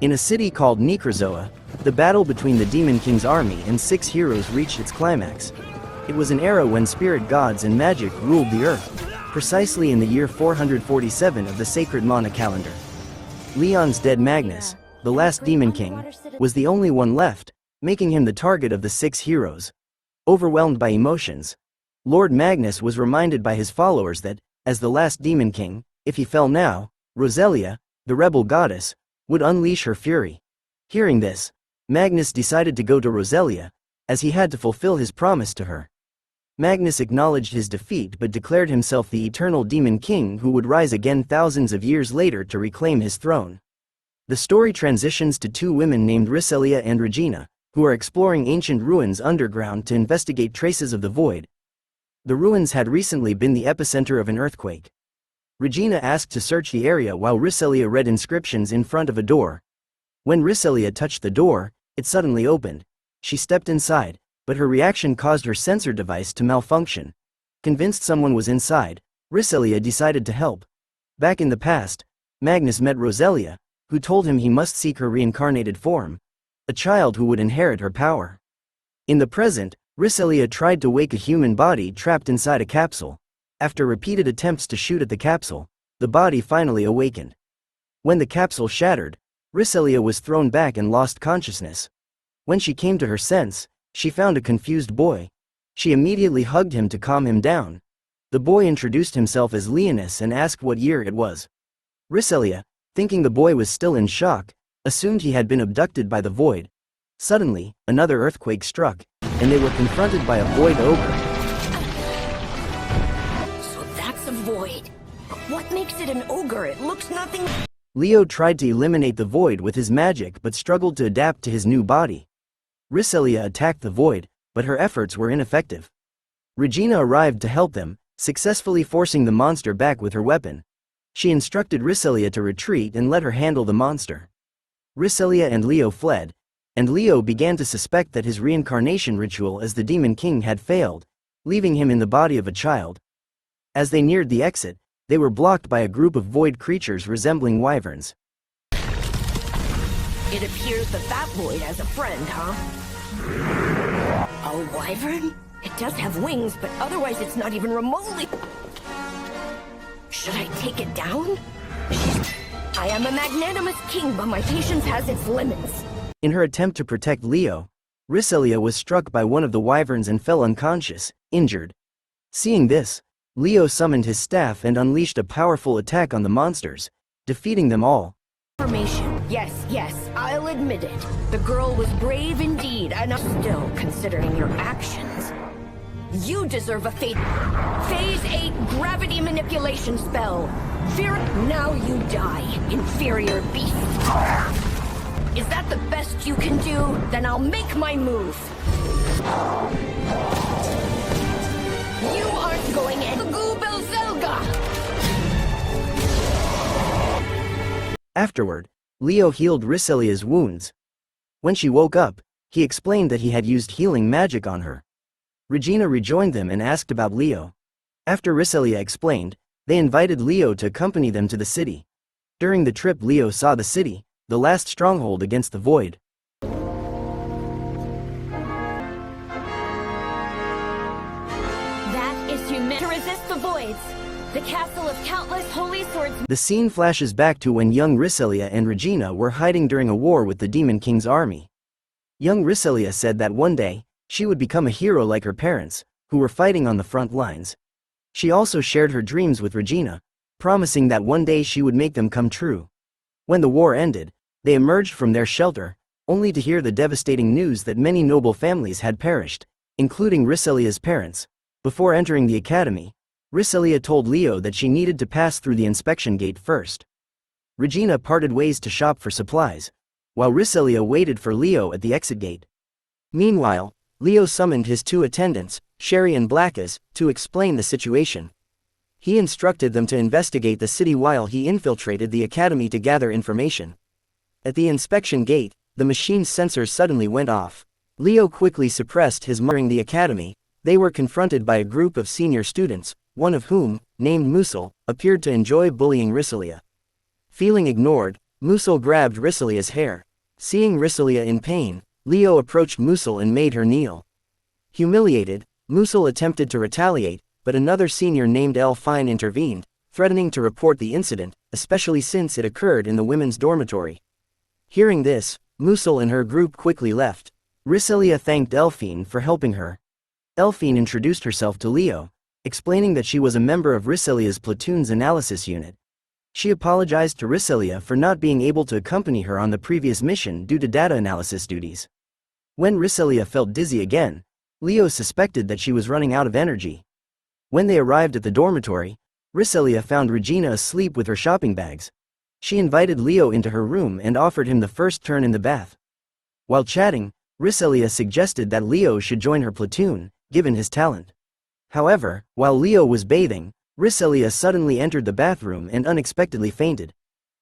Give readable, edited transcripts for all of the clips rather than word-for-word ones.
In a city called Necrozoa, the battle between the Demon King's army and 6 heroes reached its climax. It was an era when spirit gods and magic ruled the earth, precisely in the year 447 of the sacred Mana calendar. Leon's dead Magnus, the last Demon King, was the only one left, making him the target of the 6 heroes. Overwhelmed by emotions, Lord Magnus was reminded by his followers that, as the last Demon King, if he fell now, Riselia, the rebel goddess, would unleash her fury. Hearing this, Magnus decided to go to Riselia, as he had to fulfill his promise to her. Magnus acknowledged his defeat but declared himself the eternal Demon King who would rise again thousands of years later to reclaim his throne. The story transitions to 2 women named Riselia and Regina, who are exploring ancient ruins underground to investigate traces of the void. The ruins had recently been the epicenter of an earthquake. Regina asked to search the area while Riselia read inscriptions in front of a door. When Riselia touched the door, it suddenly opened. She stepped inside, but her reaction caused her sensor device to malfunction. Convinced someone was inside, Riselia decided to help. Back in the past, Magnus met Riselia, who told him he must seek her reincarnated form, a child who would inherit her power. In the present, Riselia tried to wake a human body trapped inside a capsule. After repeated attempts to shoot at the capsule, the body finally awakened. When the capsule shattered, Riselia was thrown back and lost consciousness. When she came to her sense, she found a confused boy. She immediately hugged him to calm him down. The boy introduced himself as Leonus and asked what year it was. Riselia, thinking the boy was still in shock, assumed he had been abducted by the void. Suddenly, another earthquake struck, and they were confronted by a void ogre. So that's a void. What makes it an ogre? It looks nothing. Leo tried to eliminate the void with his magic but struggled to adapt to his new body. Riselia attacked the void, but her efforts were ineffective. Regina arrived to help them, successfully forcing the monster back with her weapon. She instructed Riselia to retreat and let her handle the monster. Riselia and Leo fled, and Leo began to suspect that his reincarnation ritual as the Demon King had failed, leaving him in the body of a child. As they neared the exit, they were blocked by a group of void creatures resembling wyverns. It appears that void has a friend, huh? A wyvern? It does have wings, but otherwise it's not even remotely... Should I take it down? I am a magnanimous king, but my patience has its limits. In her attempt to protect Leo, Riselia was struck by one of the wyverns and fell unconscious, injured. Seeing this, Leo summoned his staff and unleashed a powerful attack on the monsters, defeating them all. Information. Yes, I'll admit it. The girl was brave indeed, and still, considering your actions, you deserve a fate. Phase 8 gravity manipulation spell. Now you die, inferior beast. Is that the best you can do? Then I'll make my move. You aren't going in. Goobel Zelga! Afterward, Leo healed Riselia's wounds. When she woke up, he explained that he had used healing magic on her. Regina rejoined them and asked about Leo. After Riselia explained, they invited Leo to accompany them to the city. During the trip, Leo saw the city, the last stronghold against the void. That is to resist the voids. The castle of countless holy swords. The scene flashes back to when young Riselia and Regina were hiding during a war with the Demon King's army. Young Riselia said that one day, she would become a hero like her parents, who were fighting on the front lines. She also shared her dreams with Regina, promising that one day she would make them come true. When the war ended, they emerged from their shelter, only to hear the devastating news that many noble families had perished, including Riselia's parents. Before entering the academy, Riselia told Leo that she needed to pass through the inspection gate first. Regina parted ways to shop for supplies, while Riselia waited for Leo at the exit gate. Meanwhile, Leo summoned his 2 attendants, Sherry and Blackus, to explain the situation. He instructed them to investigate the city while he infiltrated the academy to gather information. At the inspection gate, the machine's sensors suddenly went off. Leo quickly suppressed his during the academy. They were confronted by a group of senior students, one of whom, named Musil, appeared to enjoy bullying Riselia. Feeling ignored, Musil grabbed Riselia's hair. Seeing Riselia in pain, Leo approached Musil and made her kneel. Humiliated, Musil attempted to retaliate, but another senior named Fine intervened, threatening to report the incident, especially since it occurred in the women's dormitory. Hearing this, Musil and her group quickly left. Riselia thanked Elfine for helping her. Elfine introduced herself to Leo, explaining that she was a member of Riselia's Platoon's analysis unit. She apologized to Riselia for not being able to accompany her on the previous mission due to data analysis duties. When Riselia felt dizzy again, Leo suspected that she was running out of energy. When they arrived at the dormitory, Riselia found Regina asleep with her shopping bags. She invited Leo into her room and offered him the first turn in the bath. While chatting, Riselia suggested that Leo should join her platoon, given his talent. However, while Leo was bathing, Riselia suddenly entered the bathroom and unexpectedly fainted.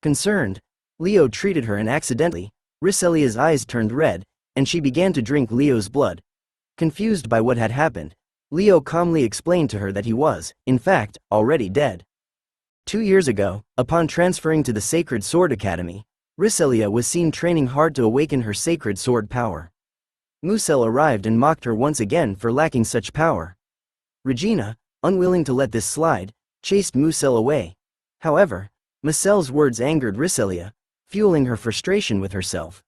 Concerned, Leo treated her and accidentally, Riselia's eyes turned red, and she began to drink Leo's blood. Confused by what had happened, Leo calmly explained to her that he was, in fact, already dead. 2 years ago, upon transferring to the Sacred Sword Academy, Riselia was seen training hard to awaken her sacred sword power. Musil arrived and mocked her once again for lacking such power. Regina, unwilling to let this slide, chased Musil away. However, Musil's words angered Riselia, fueling her frustration with herself.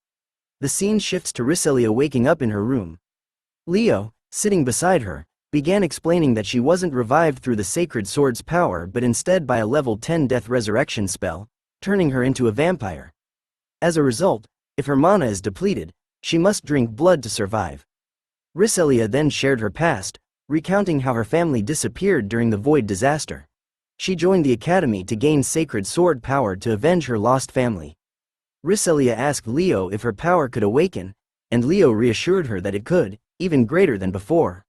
The scene shifts to Riselia waking up in her room. Leo, sitting beside her, began explaining that she wasn't revived through the sacred sword's power but instead by a level 10 death resurrection spell, turning her into a vampire. As a result, if her mana is depleted, she must drink blood to survive. Riselia then shared her past, recounting how her family disappeared during the Void disaster. She joined the academy to gain sacred sword power to avenge her lost family. Riselia asked Leo if her power could awaken, and Leo reassured her that it could, even greater than before.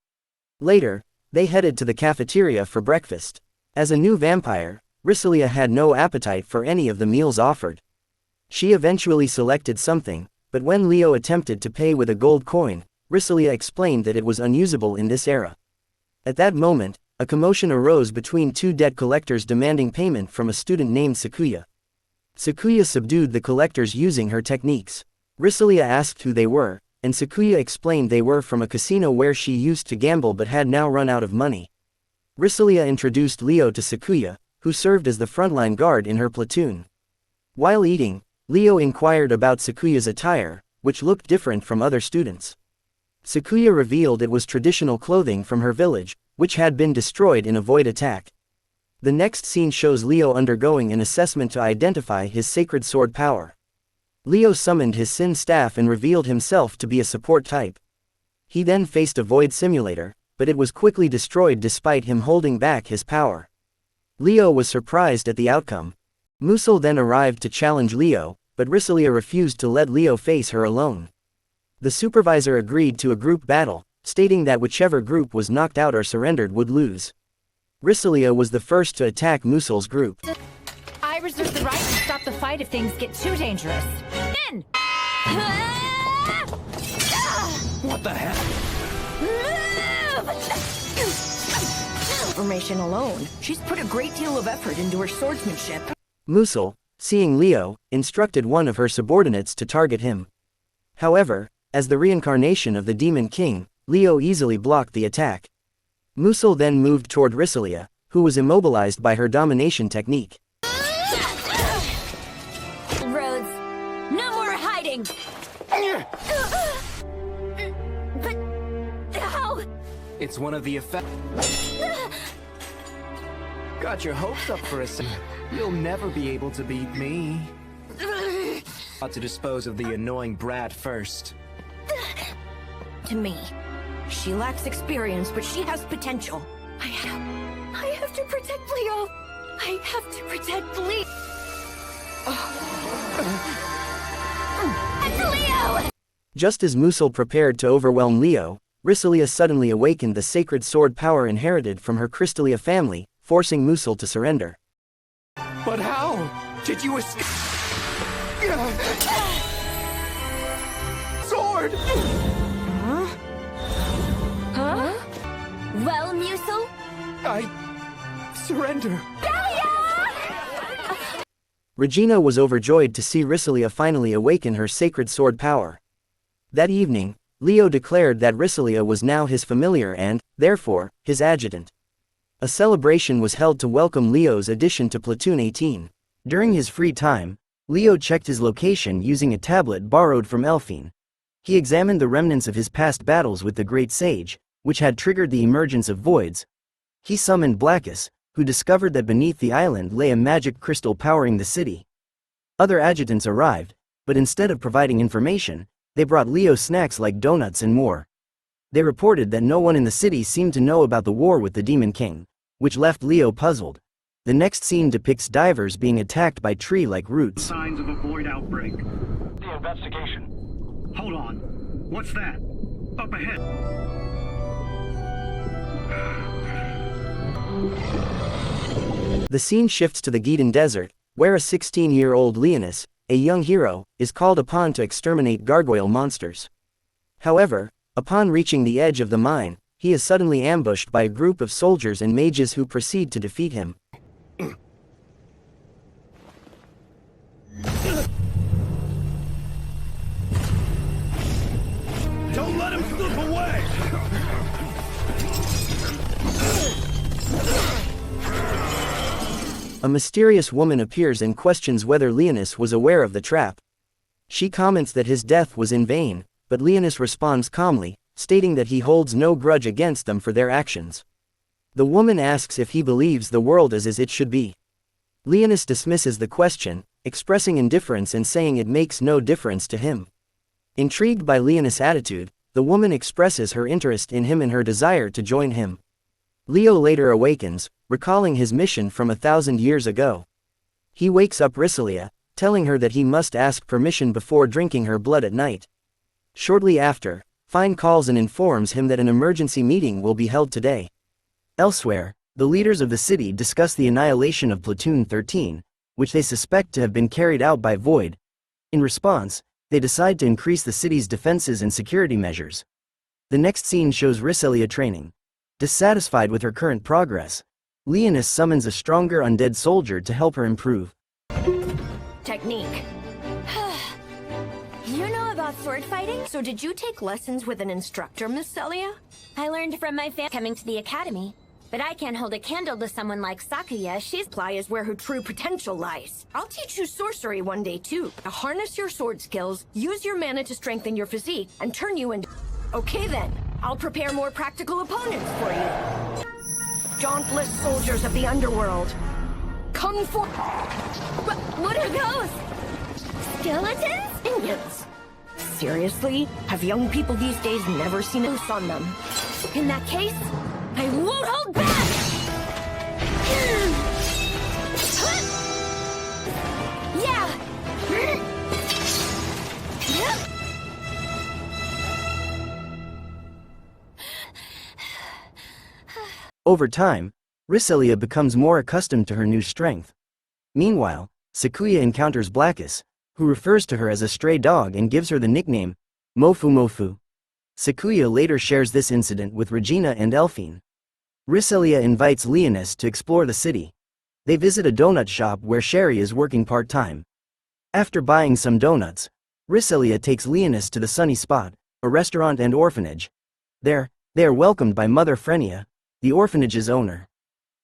Later, they headed to the cafeteria for breakfast. As a new vampire, Riselia had no appetite for any of the meals offered. She eventually selected something, but when Leo attempted to pay with a gold coin, Riselia explained that it was unusable in this era. At that moment, a commotion arose between two debt collectors demanding payment from a student named Sakuya. Sakuya subdued the collectors using her techniques. Riselia asked who they were, and Sakuya explained they were from a casino where she used to gamble but had now run out of money. Riselia introduced Leo to Sakuya, who served as the frontline guard in her platoon. While eating, Leo inquired about Sakuya's attire, which looked different from other students. Sakuya revealed it was traditional clothing from her village, which had been destroyed in a void attack. The next scene shows Leo undergoing an assessment to identify his sacred sword power. Leo summoned his Sin staff and revealed himself to be a support type. He then faced a void simulator, but it was quickly destroyed despite him holding back his power. Leo was surprised at the outcome. Musil then arrived to challenge Leo, but Riselia refused to let Leo face her alone. The supervisor agreed to a group battle, stating that whichever group was knocked out or surrendered would lose. Riselia was the first to attack Musil's group. I reserve the right to stop the fight if things get too dangerous. In! What the heck? Information alone, she's put a great deal of effort into her swordsmanship. Musil, seeing Leo, instructed one of her subordinates to target him. However, as the reincarnation of the Demon King, Leo easily blocked the attack. Musil then moved toward Riselia, who was immobilized by her domination technique. Rhodes, no more hiding! But how? It's one of the effects. Got your hopes up for a second. You'll never be able to beat me. Ought to dispose of the annoying brat first. To me, she lacks experience, but she has potential. I have to protect Leo. I have to protect Leo. Leo! Just as Musil prepared to overwhelm Leo, Riselia suddenly awakened the sacred sword power inherited from her Crystalia family, forcing Musil to surrender. But how? Did you escape? Sword! Huh? Well, Musil? I surrender. Regina was overjoyed to see Riselia finally awaken her sacred sword power. That evening, Leo declared that Riselia was now his familiar and, therefore, his adjutant. A celebration was held to welcome Leo's addition to Platoon 18. During his free time, Leo checked his location using a tablet borrowed from Elphine. He examined the remnants of his past battles with the Great Sage, which had triggered the emergence of voids. He summoned Blackus, who discovered that beneath the island lay a magic crystal powering the city. Other adjutants arrived, but instead of providing information, they brought Leo snacks like donuts and more. They reported that no one in the city seemed to know about the war with the Demon King, which left Leo puzzled. The next scene depicts divers being attacked by tree-like roots. Signs of a void outbreak. The investigation. Hold on. What's that? Up ahead. The scene shifts to the Gedan Desert, where a 16-year-old Leonus, a young hero, is called upon to exterminate gargoyle monsters. However, upon reaching the edge of the mine, he is suddenly ambushed by a group of soldiers and mages who proceed to defeat him. Don't let him slip away! A mysterious woman appears and questions whether Leonus was aware of the trap. She comments that his death was in vain, but Leonus responds calmly, stating that he holds no grudge against them for their actions. The woman asks if he believes the world is as it should be. Leonus dismisses the question, expressing indifference and saying it makes no difference to him. Intrigued by Leonus' attitude, the woman expresses her interest in him and her desire to join him. Leo later awakens, recalling his mission from 1,000 years ago. He wakes up Riselia, telling her that he must ask permission before drinking her blood at night. Shortly after, Fine calls and informs him that an emergency meeting will be held today. Elsewhere, the leaders of the city discuss the annihilation of Platoon 13, which they suspect to have been carried out by Void. In response, they decide to increase the city's defenses and security measures. The next scene shows Riselia training. Dissatisfied with her current progress, Leonus summons a stronger undead soldier to help her improve. Technique. You know about sword fighting? So did you take lessons with an instructor, Miss Celia? I learned from my family coming to the academy. But I can't hold a candle to someone like Sakuya. Supply is where her true potential lies. I'll teach you sorcery one day too. To harness your sword skills, use your mana to strengthen your physique, and turn you into... Okay then, I'll prepare more practical opponents for you. Dauntless soldiers of the underworld. Come for... What are those? Skeletons? Indians. Seriously? Have young people these days never seen a loose on them? In that case, I won't hold back! Yeah! Over time, Riselia becomes more accustomed to her new strength. Meanwhile, Sakuya encounters Blackus, who refers to her as a stray dog and gives her the nickname, Mofu Mofu. Sakuya later shares this incident with Regina and Elphine. Riselia invites Leonus to explore the city. They visit a donut shop where Sherry is working part-time. After buying some donuts, Riselia takes Leonus to the Sunny Spot, a restaurant and orphanage. There, they are welcomed by Mother Frenia, the orphanage's owner.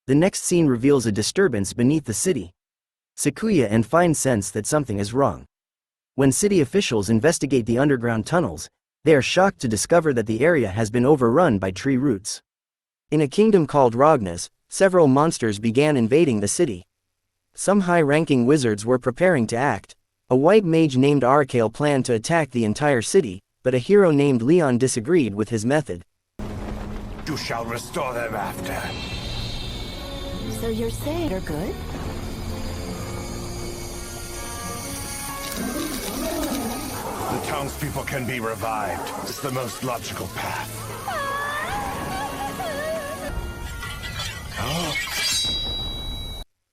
The next scene reveals a disturbance beneath the city. Sakuya and Fine sense that something is wrong. When city officials investigate the underground tunnels, they are shocked to discover that the area has been overrun by tree roots. In a kingdom called Rognas, several monsters began invading the city. Some high-ranking wizards were preparing to act. A white mage named Arcale planned to attack the entire city, but a hero named Leon disagreed with his method. You shall restore them after. So you're saying they're good? The townspeople can be revived. It's the most logical path.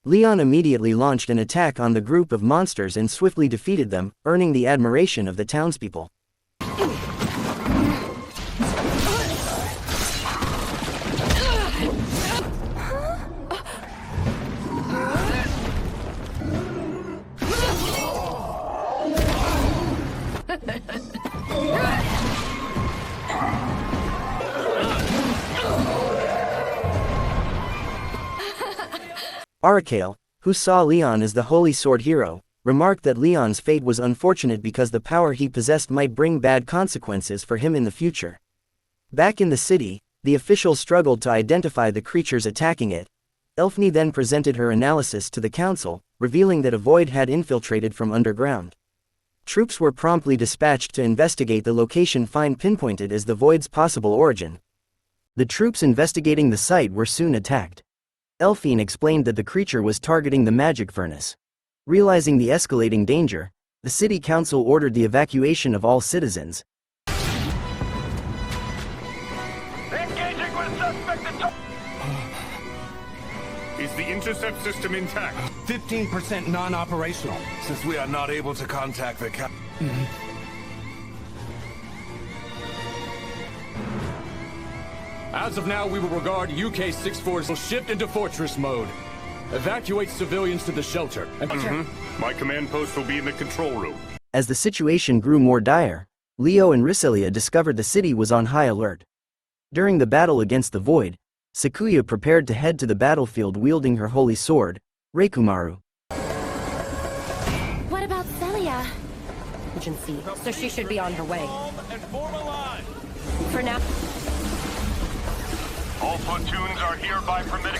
Leon immediately launched an attack on the group of monsters and swiftly defeated them, earning the admiration of the townspeople. Arakael, who saw Leon as the Holy Sword hero, remarked that Leon's fate was unfortunate because the power he possessed might bring bad consequences for him in the future. Back in the city, the officials struggled to identify the creatures attacking it. Elfni then presented her analysis to the council, revealing that a void had infiltrated from underground. Troops were promptly dispatched to investigate the location pinpointed as the void's possible origin. The troops investigating the site were soon attacked. Elfine explained that the creature was targeting the magic furnace. Realizing the escalating danger, the city council ordered the evacuation of all citizens. Engaging with suspect. Is the intercept system intact? 15% non-operational. Since we are not able to contact the As of now, we will regard UK-64's will shift into fortress mode. Evacuate civilians to the shelter. My command post will be in the control room. As the situation grew more dire, Leo and Riselia discovered the city was on high alert. During the battle against the Void, Sakuya prepared to head to the battlefield wielding her holy sword, Reikumaru. What about Celia? Agency, so she should be on her way. For now. All platoons are hereby permitted.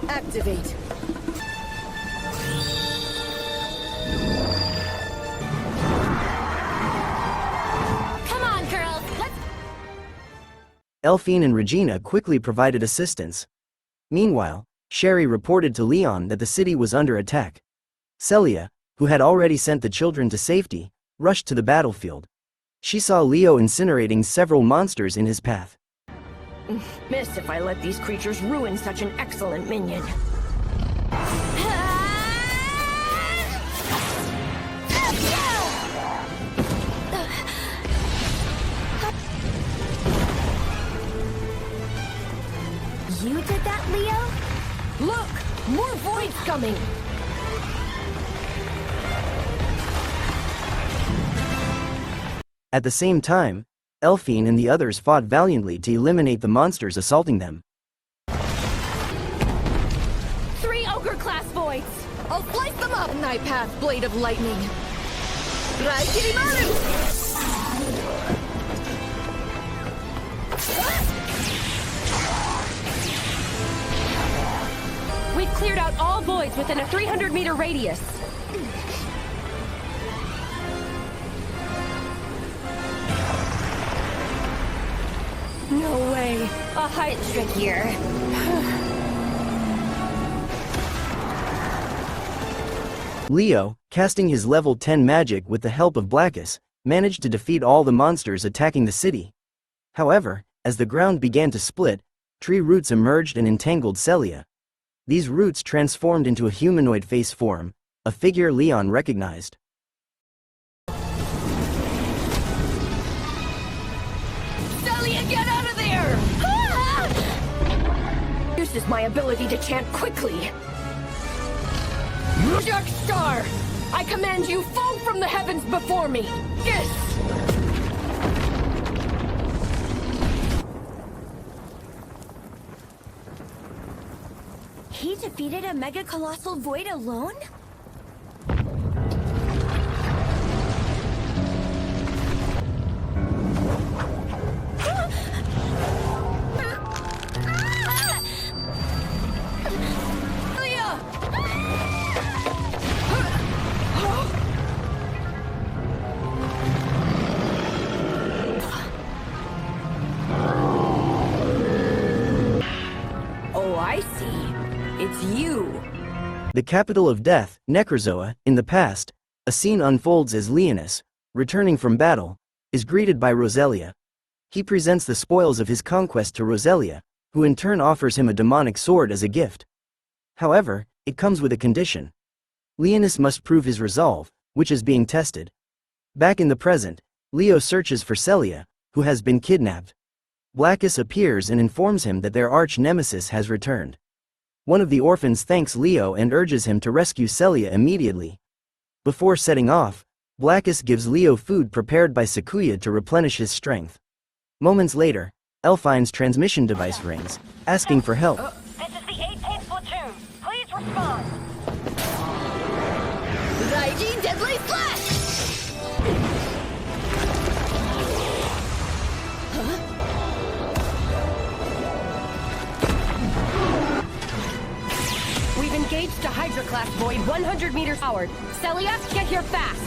Activate. Come on, girls, let's... Elfine and Regina quickly provided assistance. Meanwhile, Sherry reported to Leon that the city was under attack. Celia, who had already sent the children to safety, rushed to the battlefield. She saw Leo incinerating several monsters in his path. Miss if I let these creatures ruin such an excellent minion. You did that, Leo? Look! More voids coming! At the same time, Elfine and the others fought valiantly to eliminate the monsters assaulting them. 3 ogre-class voids! I'll slice them up! Night Path, Blade of Lightning! We've cleared out all voids within a 300-meter radius. No way. A height trickier. Leo, casting his level 10 magic with the help of Blackus, managed to defeat all the monsters attacking the city. However, as the ground began to split, tree roots emerged and entangled Celia. These roots transformed into a humanoid face form, a figure Leon recognized. Celia, get out of there! This is my ability to chant quickly. Dark Star! I command you, fall from the heavens before me! Yes! He defeated a mega colossal void alone? Oh, I see. It's you. The capital of death, Necrozoa, in the past, a scene unfolds as Leonus, returning from battle, is greeted by Riselia. He presents the spoils of his conquest to Riselia, who in turn offers him a demonic sword as a gift. However, it comes with a condition. Leonus must prove his resolve, which is being tested. Back in the present, Leo searches for Celia, who has been kidnapped. Blackus appears and informs him that their arch-nemesis has returned. One of the orphans thanks Leo and urges him to rescue Celia immediately. Before setting off, Blackus gives Leo food prepared by Sakuya to replenish his strength. Moments later, Elfine's transmission device rings, asking for help. This is the 18th Platoon. Please respond. Lightning Deadly Flash! We've engaged a Hydra-class void 100 meters forward. Celia, get here fast.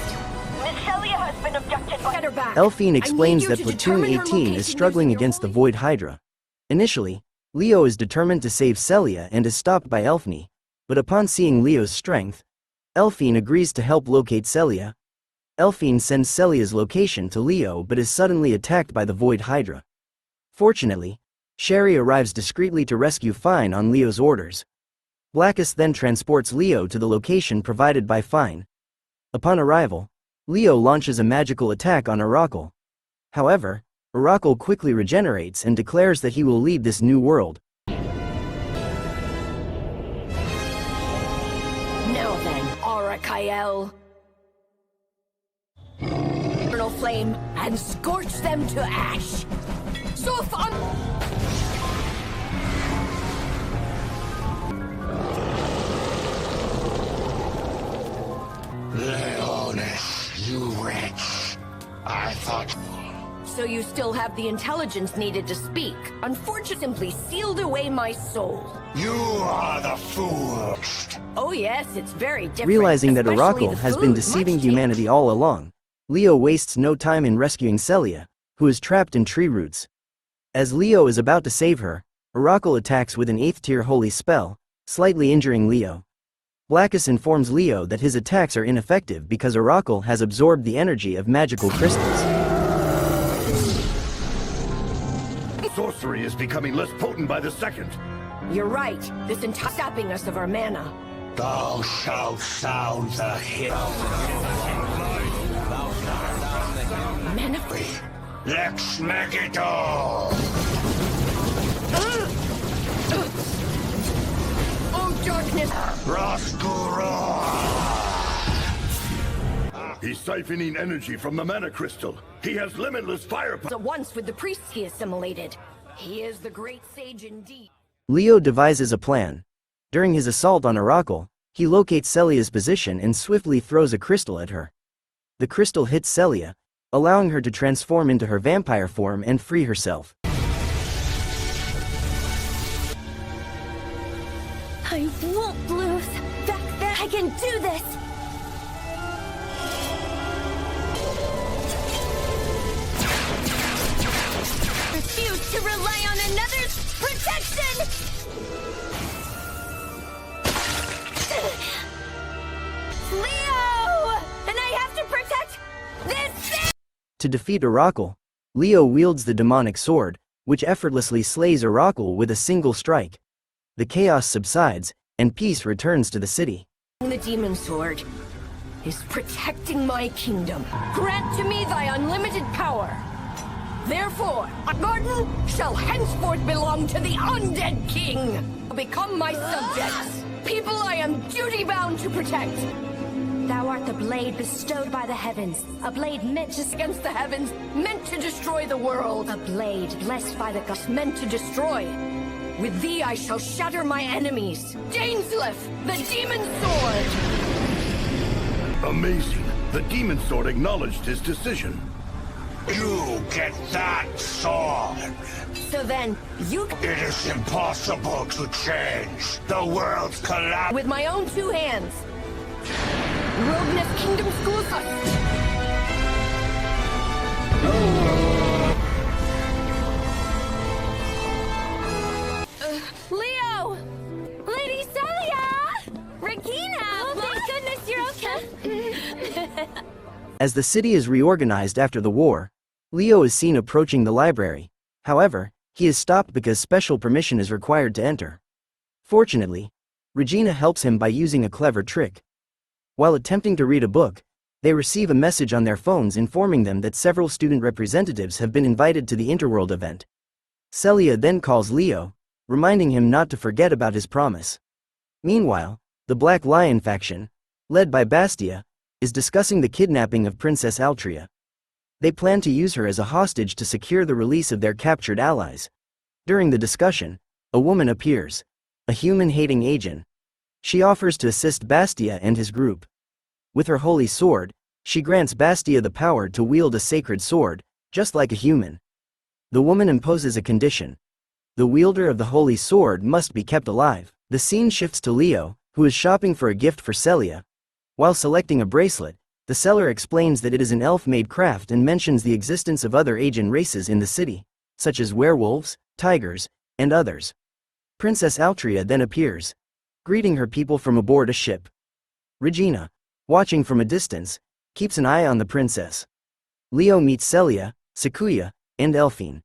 Miss Celia has been abducted by... Get her back. Elfine I explains need you that to Platoon determine her 18 is location struggling using your against the holy- Void Hydra. Initially, Leo is determined to save Celia and is stopped by Elfine, but upon seeing Leo's strength, Elfine agrees to help locate Celia. Elfine sends Celia's location to Leo but is suddenly attacked by the Void Hydra. Fortunately, Sherry arrives discreetly to rescue Fine on Leo's orders. Blackus then transports Leo to the location provided by Fine. Upon arrival, Leo launches a magical attack on Oracle. However, Oracle quickly regenerates and declares that he will lead this new world. Now then, Arakael. Eternal flame and scorch them to ash. So fun! Leonis, you wretch. I thought... So you still have the intelligence needed to speak. Unfortunately, simply sealed away my soul. You are the fool. Oh yes, it's very different. Realizing that especially Oracle the has food, been much deceiving changed. humanity all along, Leo wastes no time in rescuing Celia, who is trapped in tree roots. As Leo is about to save her, Oracle attacks with an 8th tier holy spell, slightly injuring Leo. Blackus informs Leo that his attacks are ineffective because Oracle has absorbed the energy of magical crystals. Sorcery is becoming less potent by the second. You're right. This entire sapping us of our mana. Thou shalt sound the hit. Mana. Lex Magidor! Oh darkness! Rosguror! He's siphoning energy from the mana crystal. He has limitless firepower. So once with the priests he assimilated. He is the great sage indeed. Leo devises a plan. During his assault on Oracle, he locates Celia's position and swiftly throws a crystal at her. The crystal hits Celia, allowing her to transform into her vampire form and free herself. I won't lose. Back there, I can do this. Refuse to rely on another's protection. Leo! And I have to protect this thing! To defeat Oracle, Leo wields the demonic sword, which effortlessly slays Oracle with a single strike. The chaos subsides, and peace returns to the city. The demon sword is protecting my kingdom. Grant to me thy unlimited power. Therefore, a garden shall henceforth belong to the Undead King. Become my subjects. People I am duty-bound to protect. Thou art the blade bestowed by the heavens, a blade meant to Against the heavens, meant to destroy the world. a blade blessed by the gods. Meant to destroy. With thee I shall shatter my enemies. Dainsleif, the demon sword! Amazing. The demon sword acknowledged his decision. You get that sword. So then, you It is impossible to change. The world's collapse. with my own two hands. Rognus Kingdom schools us. Leo! Lady Celia! Regina! Oh, thank goodness you're okay. As the city is reorganized after the war, Leo is seen approaching the library. However, he is stopped because special permission is required to enter. Fortunately, Regina helps him by using a clever trick. While attempting to read a book, they receive a message on their phones informing them that several student representatives have been invited to the Interworld event. Celia then calls Leo, reminding him not to forget about his promise. Meanwhile, the Black Lion faction, led by Bastia, is discussing the kidnapping of Princess Altria. They plan to use her as a hostage to secure the release of their captured allies. During the discussion, a woman appears, a human-hating agent. She offers to assist Bastia and his group. With her holy sword, she grants Bastia the power to wield a sacred sword, just like a human. The woman imposes a condition. The wielder of the holy sword must be kept alive. The scene shifts to Leo, who is shopping for a gift for Celia. While selecting a bracelet, the seller explains that it is an elf-made craft and mentions the existence of other agent races in the city, such as werewolves, tigers, and others. Princess Altria then appears, greeting her people from aboard a ship. Regina, watching from a distance, keeps an eye on the princess. Leo meets Celia, Sakuya, and Elfine.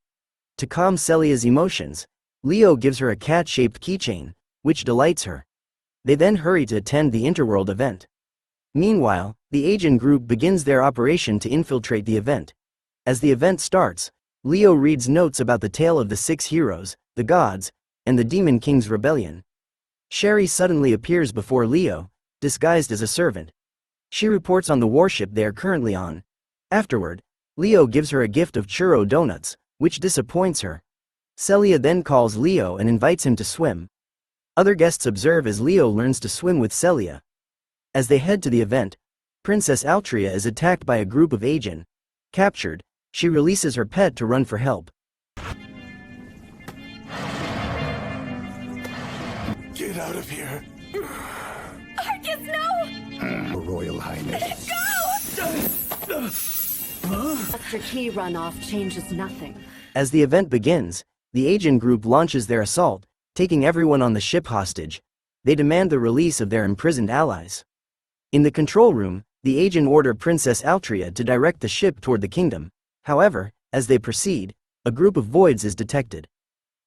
To calm Celia's emotions, Leo gives her a cat-shaped keychain, which delights her. They then hurry to attend the Interworld event. Meanwhile, the agent group begins their operation to infiltrate the event. As the event starts, Leo reads notes about the tale of the 6 heroes, the gods, and the Demon King's rebellion. Sherry suddenly appears before Leo, disguised as a servant. She reports on the warship they are currently on. Afterward, Leo gives her a gift of churro donuts, which disappoints her. Celia then calls Leo and invites him to swim. Other guests observe as Leo learns to swim with Celia. As they head to the event, Princess Altria is attacked by a group of agent. Captured, she releases her pet to run for help. Get out of here. Arcus, no! Royal Highness. Go! Extra key runoff changes nothing. As the event begins, the agent group launches their assault, taking everyone on the ship hostage. They demand the release of their imprisoned allies. In the control room, the agent order Princess Altria to direct the ship toward the kingdom. However, as they proceed, a group of voids is detected.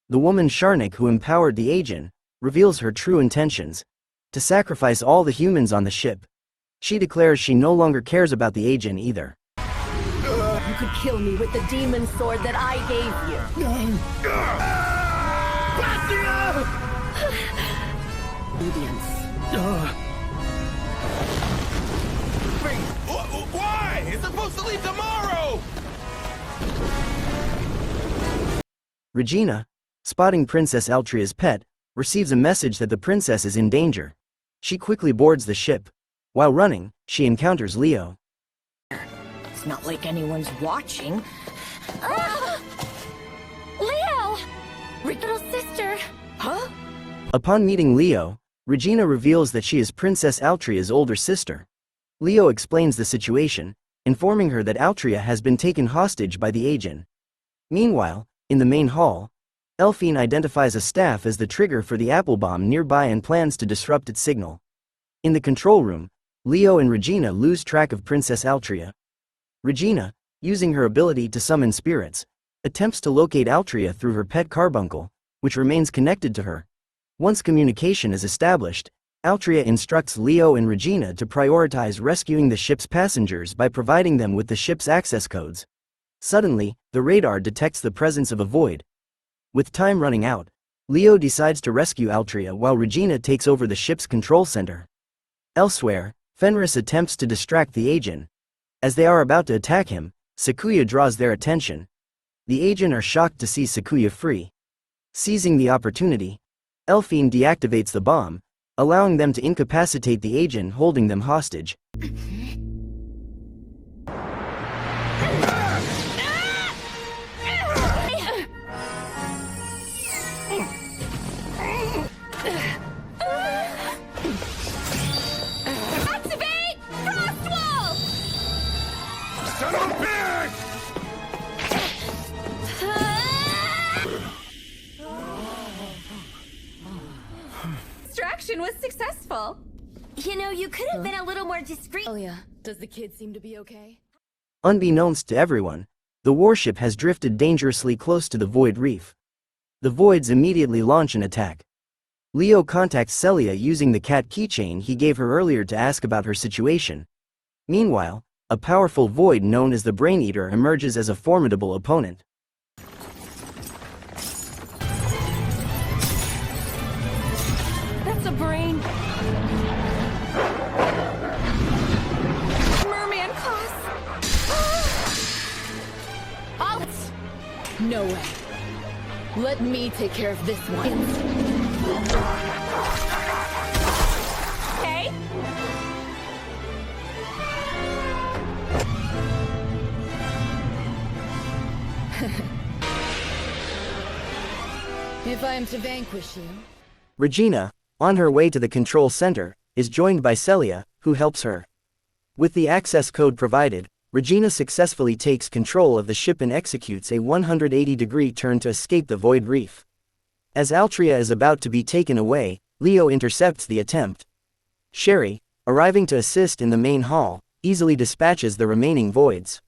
The woman Sharnik who empowered the agent reveals her true intentions: to sacrifice all the humans on the ship. She declares she no longer cares about the agent either. You could kill me with the demon sword that I gave you. Obedience. Why? It's supposed to leave tomorrow! Regina, spotting Princess Altria's pet, receives a message that the princess is in danger. She quickly boards the ship. While running, she encounters Leo. It's not like anyone's watching. Leo! Little sister! Huh? Upon meeting Leo, Regina reveals that she is Princess Altria's older sister. Leo explains the situation, informing her that Altria has been taken hostage by the agent. Meanwhile, in the main hall, Elfine identifies a staff as the trigger for the apple bomb nearby and plans to disrupt its signal. In the control room, Leo and Regina lose track of Princess Altria. Regina, using her ability to summon spirits, attempts to locate Altria through her pet carbuncle, which remains connected to her. Once communication is established, Altria instructs Leo and Regina to prioritize rescuing the ship's passengers by providing them with the ship's access codes. Suddenly, the radar detects the presence of a void. With time running out, Leo decides to rescue Altria while Regina takes over the ship's control center. Elsewhere, Fenris attempts to distract the agent. As they are about to attack him, Sakuya draws their attention. The agent are shocked to see Sakuya free. Seizing the opportunity, Elfine deactivates the bomb, allowing them to incapacitate the agent holding them hostage. Activate Frost Wall! Son of a pig! Distraction was successful. You know, you could have been a little more discreet. Celia, does the kid seem to be okay? Unbeknownst to everyone, the warship has drifted dangerously close to the Void Reef. The Voids immediately launch an attack. Leo contacts Celia using the cat keychain he gave her earlier to ask about her situation. Meanwhile, a powerful Void known as the Brain Eater emerges as a formidable opponent. That's a brain. Merman class. No way. Let me take care of this one. Okay. If I am to vanquish you... Regina, on her way to the control center, is joined by Celia, who helps her. With the access code provided, Regina successfully takes control of the ship and executes a 180-degree turn to escape the Void Reef. As Altria is about to be taken away, Leo intercepts the attempt. Sherry, arriving to assist in the main hall, easily dispatches the remaining voids.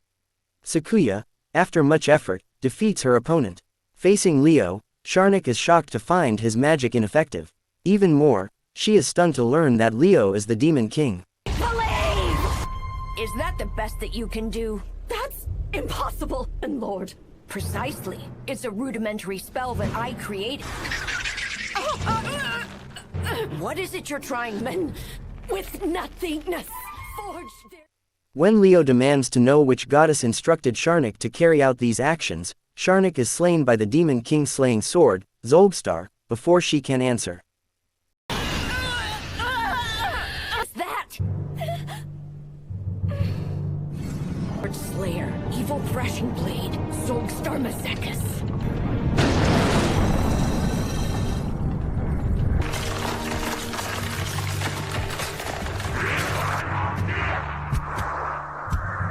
Sakuya, after much effort, defeats her opponent. Facing Leo, Sharnik is shocked to find his magic ineffective. Even more, she is stunned to learn that Leo is the Demon King. Is that the best that you can do? That's impossible, and Lord. Precisely. It's a rudimentary spell that I created. What is it you're trying, men? With nothingness. Forged there. When Leo demands to know which goddess instructed Sharnik to carry out these actions, Sharnik is slain by the Demon King's slaying sword, Zolgstar, before she can answer. Slayer, evil thrashing blade, Zolgstar Mazekas.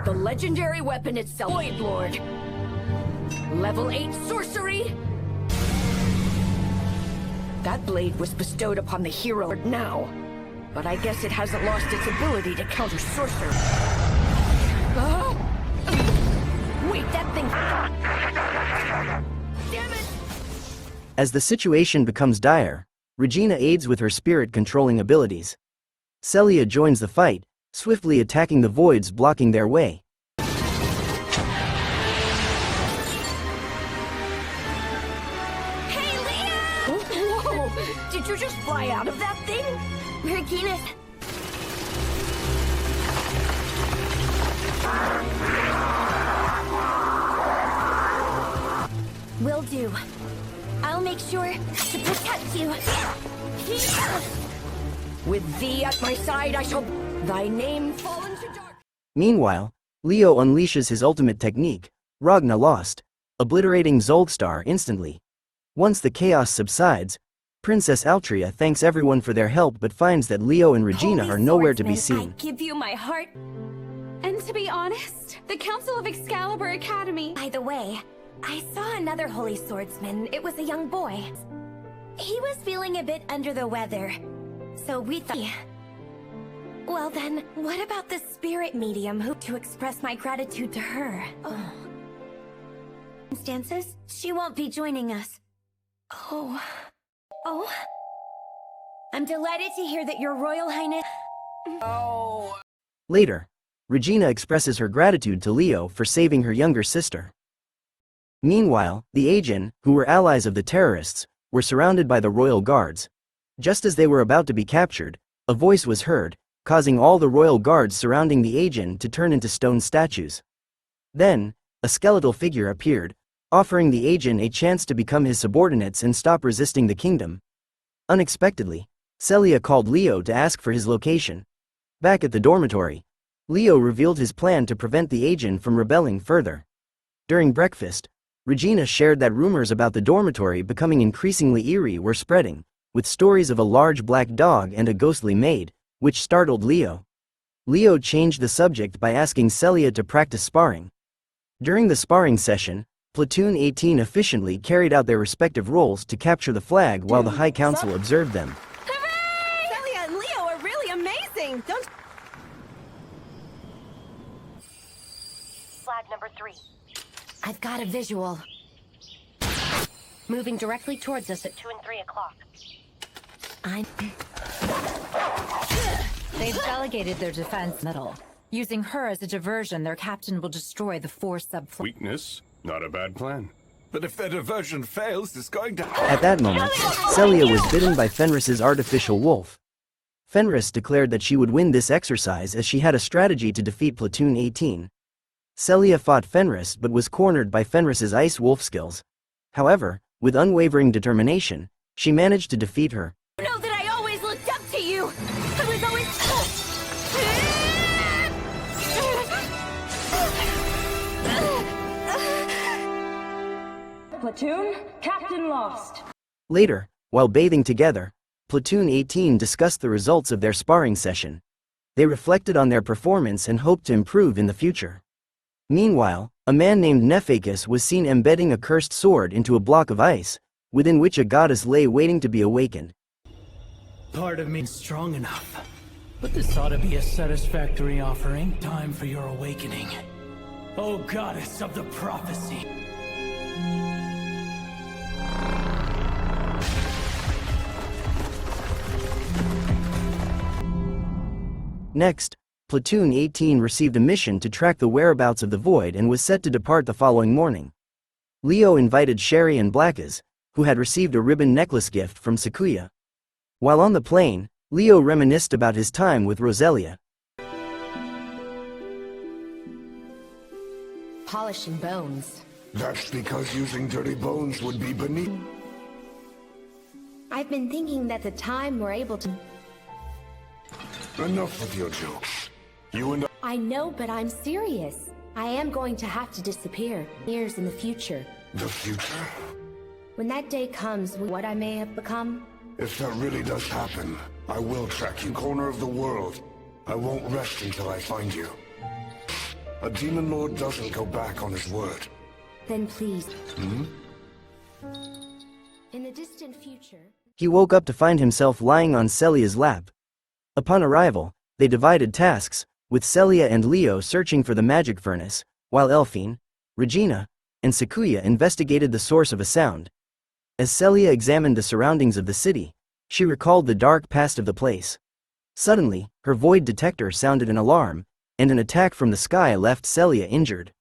The legendary weapon itself, Void Lord. Level 8 sorcery. That blade was bestowed upon the hero now, but I guess it hasn't lost its ability to counter sorcery. Oh! Wait, that thing... Damn it! As the situation becomes dire, Regina aids with her spirit-controlling abilities. Celia joins the fight, swiftly attacking the voids blocking their way. Hey, Leo! Whoa! Did you just fly out of that thing? Regina... Will do. I'll make sure to protect you. With thee at my side, I shall... Thy name fall into dark... Meanwhile, Leo unleashes his ultimate technique, Ragna Lost, obliterating Zolgstar instantly. Once the chaos subsides, Princess Altria thanks everyone for their help but finds that Leo and Regina are nowhere to be seen. I give you my heart. And to be honest, the Council of Excalibur Academy... By the way, I saw another holy swordsman. It was a young boy. He was feeling a bit under the weather, so we thought... Well then, what about the spirit medium who to express my gratitude to her? Oh. Circumstances? She won't be joining us. Oh. Oh? I'm delighted to hear that your Royal Highness... Oh... Later, Regina expresses her gratitude to Leo for saving her younger sister. Meanwhile, the Aegean, who were allies of the terrorists, were surrounded by the royal guards. Just as they were about to be captured, a voice was heard, causing all the royal guards surrounding the Aegean to turn into stone statues. Then, a skeletal figure appeared, offering the Aegean a chance to become his subordinates and stop resisting the kingdom. Unexpectedly, Celia called Leo to ask for his location. Back at the dormitory, Leo revealed his plan to prevent the Aegean from rebelling further. During breakfast, Regina shared that rumors about the dormitory becoming increasingly eerie were spreading, with stories of a large black dog and a ghostly maid, which startled Leo. Leo changed the subject by asking Celia to practice sparring. During the sparring session, Platoon 18 efficiently carried out their respective roles to capture the flag while the High Council observed them. Hooray! Celia and Leo are really amazing! Don't... Flag number 3. I've got a visual. Moving directly towards us at 2 and 3 o'clock. They've delegated their defense middle. Using her as a diversion, their captain will destroy the 4 sub... Weakness? Not a bad plan. But if their diversion fails, it's going to... At that moment, Celia was bitten by Fenris's artificial wolf. Fenris declared that she would win this exercise as she had a strategy to defeat Platoon 18. Celia fought Fenris but was cornered by Fenris's ice wolf skills. However, with unwavering determination, she managed to defeat her. You know that I always looked up to you! I was always... Platoon, Captain lost. Later, while bathing together, Platoon 18 discussed the results of their sparring session. They reflected on their performance and hoped to improve in the future. Meanwhile, a man named Nephakis was seen embedding a cursed sword into a block of ice, within which a goddess lay waiting to be awakened. Part of me is strong enough, but this ought to be a satisfactory offering. Time for your awakening. O goddess of the prophecy. Next, Platoon 18 received a mission to track the whereabouts of the Void and was set to depart the following morning. Leo invited Sherry and Blackas, who had received a ribbon necklace gift from Celia. While on the plane, Leo reminisced about his time with Riselia. Polishing bones. That's because using dirty bones would be beneath. I've been thinking that the time we're able to... Enough with your jokes. You and I know, but I'm serious. I am going to have to disappear years in the future. the future? When that day comes, what I may have become? If that really does happen, I will track you corner of the world. I won't rest until I find you. A demon lord doesn't go back on his word. Then please. In the distant future... He woke up to find himself lying on Celia's lap. Upon arrival, they divided tasks, with Celia and Leo searching for the magic furnace, while Elphine, Regina, and Celia investigated the source of a sound. As Celia examined the surroundings of the city, she recalled the dark past of the place. Suddenly, her void detector sounded an alarm, and an attack from the sky left Celia injured.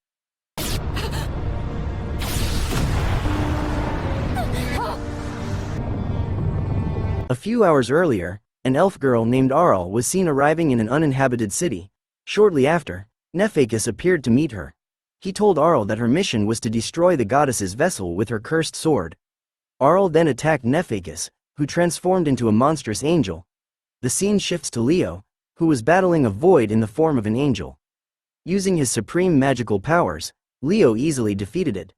A few hours earlier, an elf girl named Arl was seen arriving in an uninhabited city. Shortly after, Nephakis appeared to meet her. He told Arl that her mission was to destroy the goddess's vessel with her cursed sword. Arl then attacked Nephakis, who transformed into a monstrous angel. The scene shifts to Leo, who was battling a void in the form of an angel. Using his supreme magical powers, Leo easily defeated it.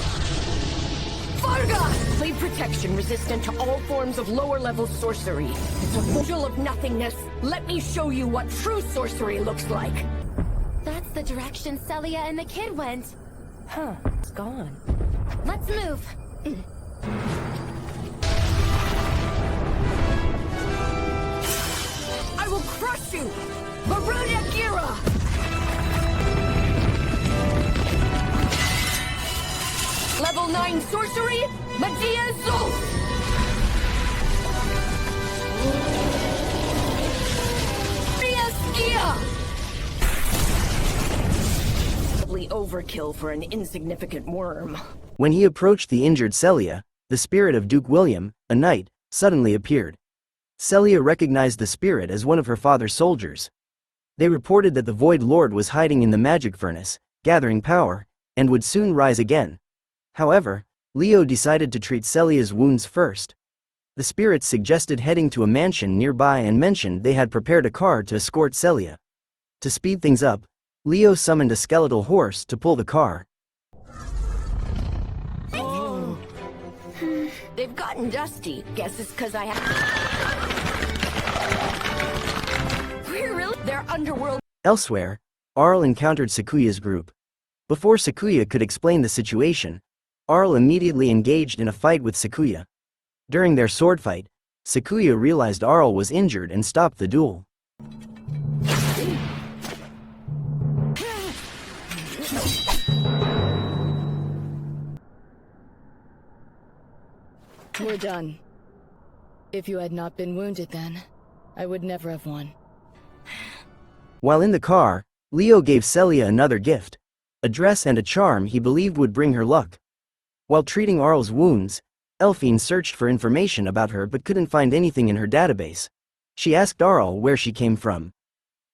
Varga! Blade protection resistant to all forms of lower-level sorcery. It's a angel of nothingness. Let me show you what true sorcery looks like. That's the direction Celia and the kid went. Huh, it's gone. Let's move. I will crush you! Maruda Gira! Level 9 sorcery, Magia Zul! Overkill for an insignificant worm. When he approached the injured Celia, the spirit of Duke William, a knight, suddenly appeared. Celia recognized the spirit as one of her father's soldiers. They reported that the Void Lord was hiding in the magic furnace, gathering power, and would soon rise again. However, Leo decided to treat Celia's wounds first. The spirits suggested heading to a mansion nearby and mentioned they had prepared a car to escort Celia. To speed things up, Leo summoned a skeletal horse to pull the car. Oh. They've gotten dusty. Guess it's because I have... We're really... They're underworld... Elsewhere, Arl encountered Celia's group. Before Celia could explain the situation, Arl immediately engaged in a fight with Celia. During their sword fight, Celia realized Arl was injured and stopped the duel. We're done. If you had not been wounded then, I would never have won. While in the car, Leo gave Celia another gift, a dress and a charm he believed would bring her luck. While treating Arl's wounds, Elphine searched for information about her but couldn't find anything in her database. She asked Arl where she came from.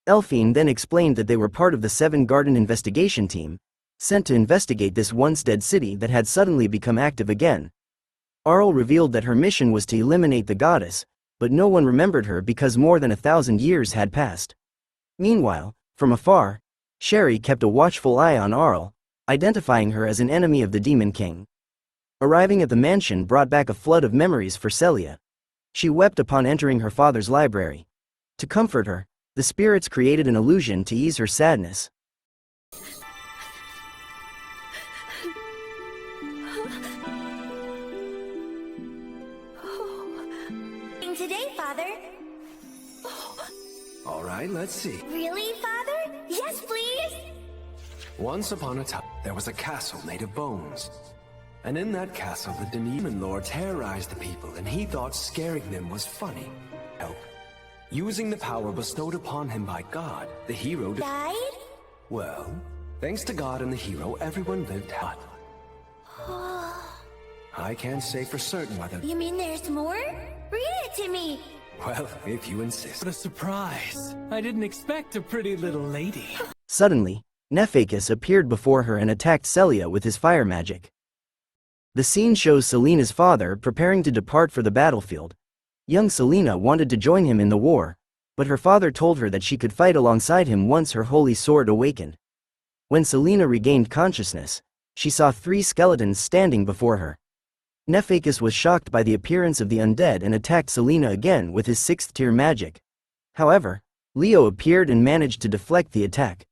Elphine then explained that they were part of the Seven Garden investigation team, sent to investigate this once dead city that had suddenly become active again. Arl revealed that her mission was to eliminate the goddess, but no one remembered her because more than 1,000 years had passed. Meanwhile, from afar, Sherry kept a watchful eye on Arl, identifying her as an enemy of the Demon King. Arriving at the mansion brought back a flood of memories for Celia. She wept upon entering her father's library. To comfort her, the spirits created an illusion to ease her sadness. Today, Father. All right, let's see. Really, Father? Yes, please! Once upon a time, there was a castle made of bones. And in that castle, the Demon Lord terrorized the people, and he thought scaring them was funny. Help. Using the power bestowed upon him by God, the hero died? Well, thanks to God and the hero, everyone lived happy. I can't say for certain whether... You mean there's more? Read it to me! Well, if you insist. What a surprise. I didn't expect a pretty little lady. Suddenly, Nephakis appeared before her and attacked Celia with his fire magic. The scene shows Selina's father preparing to depart for the battlefield. Young Selina wanted to join him in the war, but her father told her that she could fight alongside him once her holy sword awakened. When Selina regained consciousness, she saw 3 skeletons standing before her. Nephakis was shocked by the appearance of the undead and attacked Selina again with his 6th-tier magic. However, Leo appeared and managed to deflect the attack.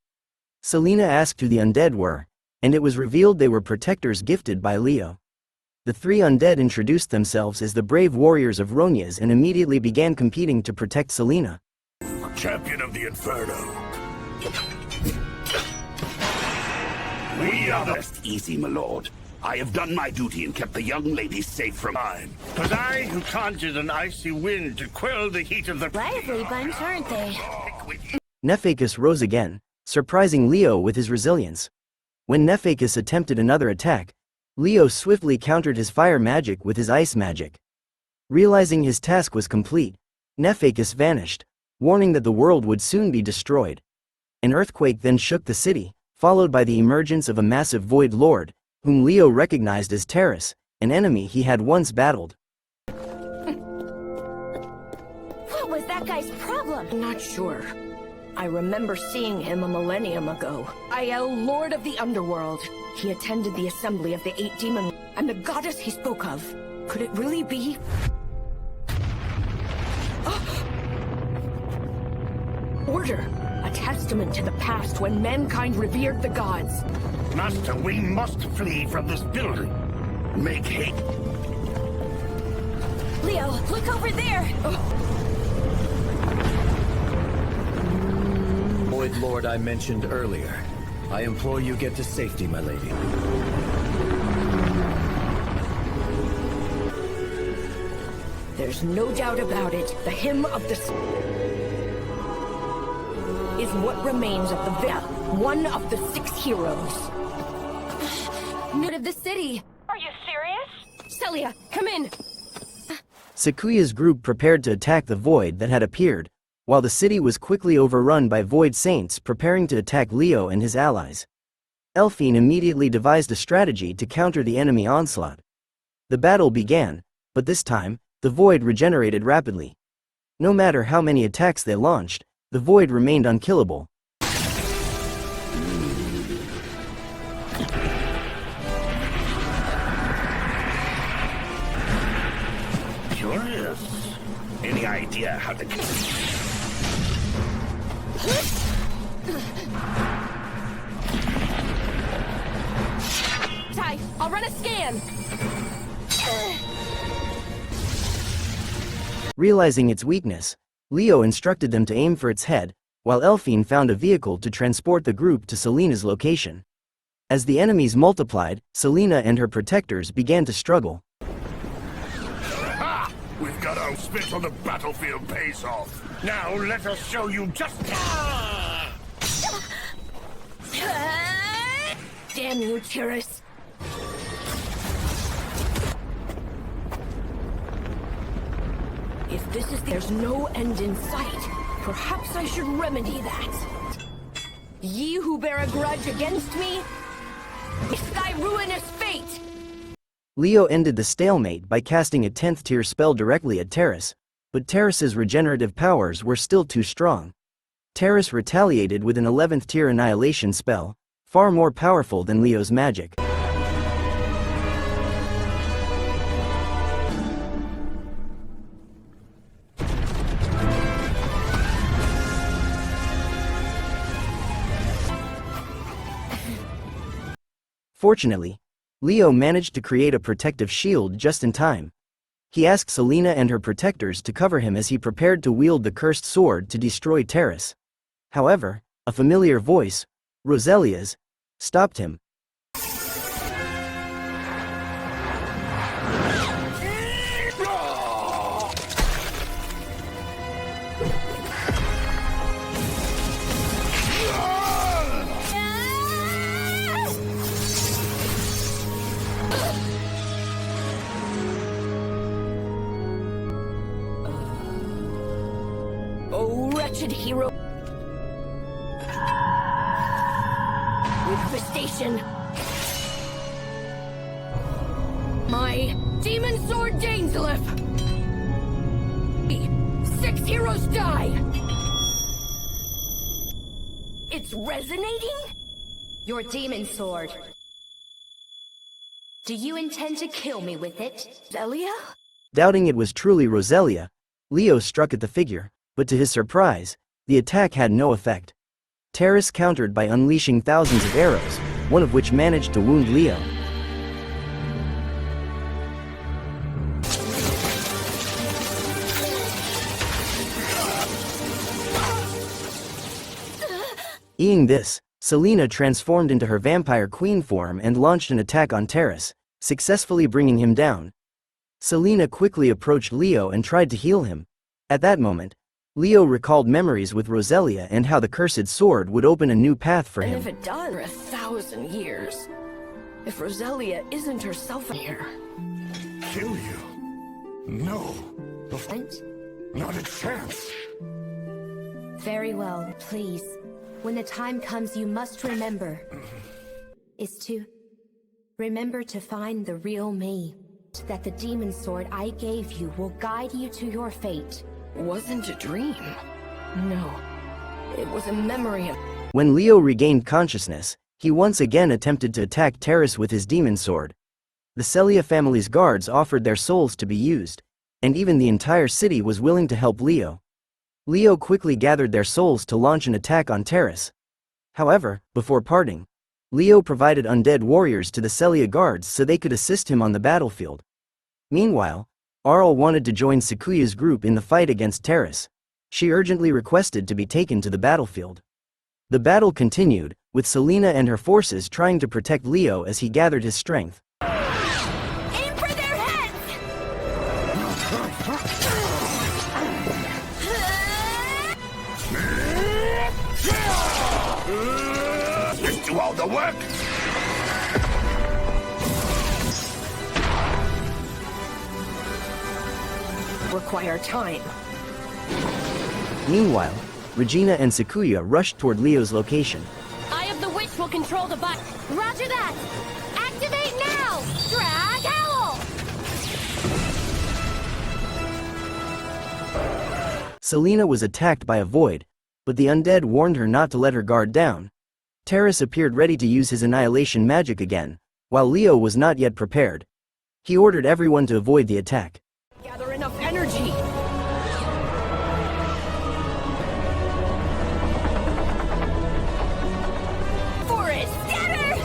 Selina asked who the undead were, and it was revealed they were protectors gifted by Leo. The 3 undead introduced themselves as the brave warriors of Ronias and immediately began competing to protect Selina. Champion of the Inferno. We are the best easy, my lord. I have done my duty and kept the young lady safe from mine. 'Twas I who conjured an icy wind to quell the heat of the... Lively bunch, aren't they? Nephakis rose again, surprising Leo with his resilience. When Nephakis attempted another attack, Leo swiftly countered his fire magic with his ice magic. Realizing his task was complete, Nephakis vanished, warning that the world would soon be destroyed. An earthquake then shook the city, followed by the emergence of a massive Void Lord, whom Leo recognized as Terrace, an enemy he had once battled. What was that guy's problem? I'm not sure. I remember seeing him a millennium ago. Aiel, Lord of the Underworld. He attended the assembly of the 8 demon and the goddess he spoke of. Could it really be? Order. A testament to the past when mankind revered the gods. Master, we must flee from this building. Make haste. Leo, look over there! Void Lord I mentioned earlier. I implore you get to safety, my lady. There's no doubt about it. The hymn of the... is what remains of the one of the 6 heroes. Mid of the city. Are you serious? Celia, come in! Sakuya's group prepared to attack the Void that had appeared, while the city was quickly overrun by Void Saints preparing to attack Leo and his allies. Elphine immediately devised a strategy to counter the enemy onslaught. The battle began, but this time, the Void regenerated rapidly. No matter how many attacks they launched, the Void remained unkillable. Curious. Any idea how to... Ty, I'll run a scan! Realizing its weakness, Leo instructed them to aim for its head, while Elphine found a vehicle to transport the group to Selina's location. As the enemies multiplied, Selina and her protectors began to struggle. Ha! We've got our spit on the battlefield pays off. Now let us show you just... Damn you, Terrace. If this is there's no end in sight, perhaps I should remedy that. Ye who bear a grudge against me, it's thy ruinous fate! Leo ended the stalemate by casting a 10th tier spell directly at Terrace, but Terrace's regenerative powers were still too strong. Terrace retaliated with an 11th tier annihilation spell, far more powerful than Leo's magic. Fortunately, Leo managed to create a protective shield just in time. He asked Selena and her protectors to cover him as he prepared to wield the cursed sword to destroy Terrace. However, a familiar voice, Riselia's, stopped him. Oh, wretched hero! Infestation! My demon sword Dainsleif! 6 heroes die! It's resonating? Your demon sword. Do you intend to kill me with it? Celia? Doubting it was truly Riselia, Leo struck at the figure, but to his surprise, the attack had no effect. Terrace countered by unleashing thousands of arrows, one of which managed to wound Leo. Eating this, Selena transformed into her vampire queen form and launched an attack on Terrace, successfully bringing him down. Selena quickly approached Leo and tried to heal him. At that moment, Leo recalled memories with Riselia and how the cursed sword would open a new path for him. And if it does for 1,000 years, if Riselia isn't herself here. Kill you? No. Not a chance. Very well, please. When the time comes, you must remember. Remember to find the real me. That the demon sword I gave you will guide you to your fate. Wasn't a dream. No, it was a memory of... When Leo regained consciousness, he once again attempted to attack Terrace with his demon sword. The Celia family's guards offered their souls to be used, and even the entire city was willing to help Leo. Leo quickly gathered their souls to launch an attack on Terrace. However, before parting, Leo provided undead warriors to the Celia guards so they could assist him on the battlefield. Meanwhile, Arl wanted to join Sakuya's group in the fight against Terrace. She urgently requested to be taken to the battlefield. The battle continued, with Selena and her forces trying to protect Leo as he gathered his strength. Aim for their heads! Let's do all the work! Require time. Meanwhile, Regina and Sakuya rushed toward Leo's location. Eye of the Witch will control the bot. Roger that! Activate now! Drag Owl! Selena was attacked by a void, but the undead warned her not to let her guard down. Terrace appeared ready to use his annihilation magic again, while Leo was not yet prepared. He ordered everyone to avoid the attack. Gather enough energy! For it! Scatter!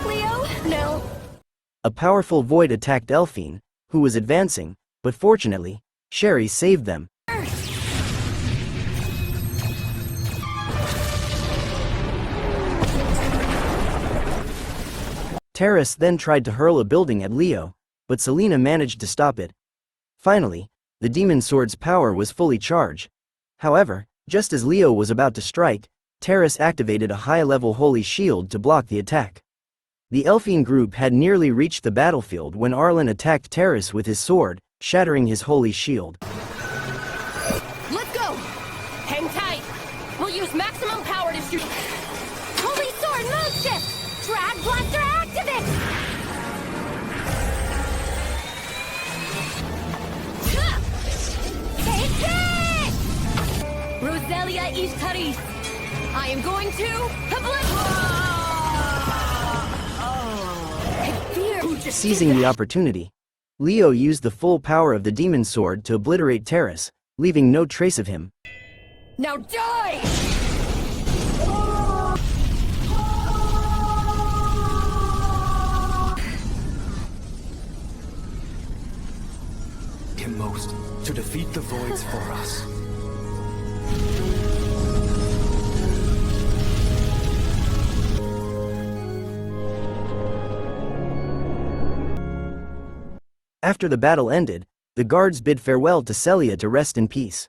Leo? No. A powerful void attacked Elphine, who was advancing, but fortunately, Sherry saved them. Terrace then tried to hurl a building at Leo, but Selena managed to stop it. Finally, the demon sword's power was fully charged. However, just as Leo was about to strike, Terrace activated a high-level holy shield to block the attack. The Elfine group had nearly reached the battlefield when Arlen attacked Terrace with his sword, shattering his holy shield. Let's go! Hang tight! We'll use maximum power to shoot. Holy sword, mode shift! Drag blaster activate! Take it! Riselia Ray Crystalia. I am going to Seizing the opportunity, Leo used the full power of the demon sword to obliterate Terrace, leaving no trace of him. Now die! Him most to defeat the voids for us. After the battle ended, the guards bid farewell to Celia to rest in peace.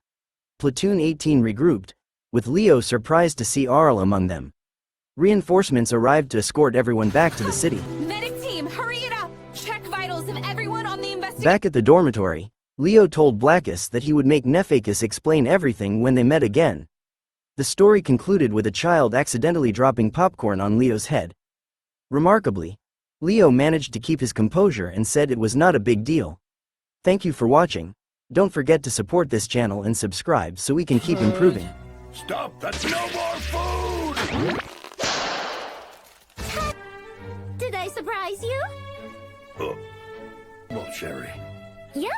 Platoon 18 regrouped, with Leo surprised to see Arl among them. Reinforcements arrived to escort everyone back to the city. Medic team, hurry it up! Check vitals of everyone on the investigation. Back at the dormitory, Leo told Blackus that he would make Nephacus explain everything when they met again. The story concluded with a child accidentally dropping popcorn on Leo's head. Remarkably, Leo managed to keep his composure and said it was not a big deal. Thank you for watching. Don't forget to support this channel and subscribe so we can keep improving. Stop! That's no more food! Did I surprise you? Well, Sherry. Yep.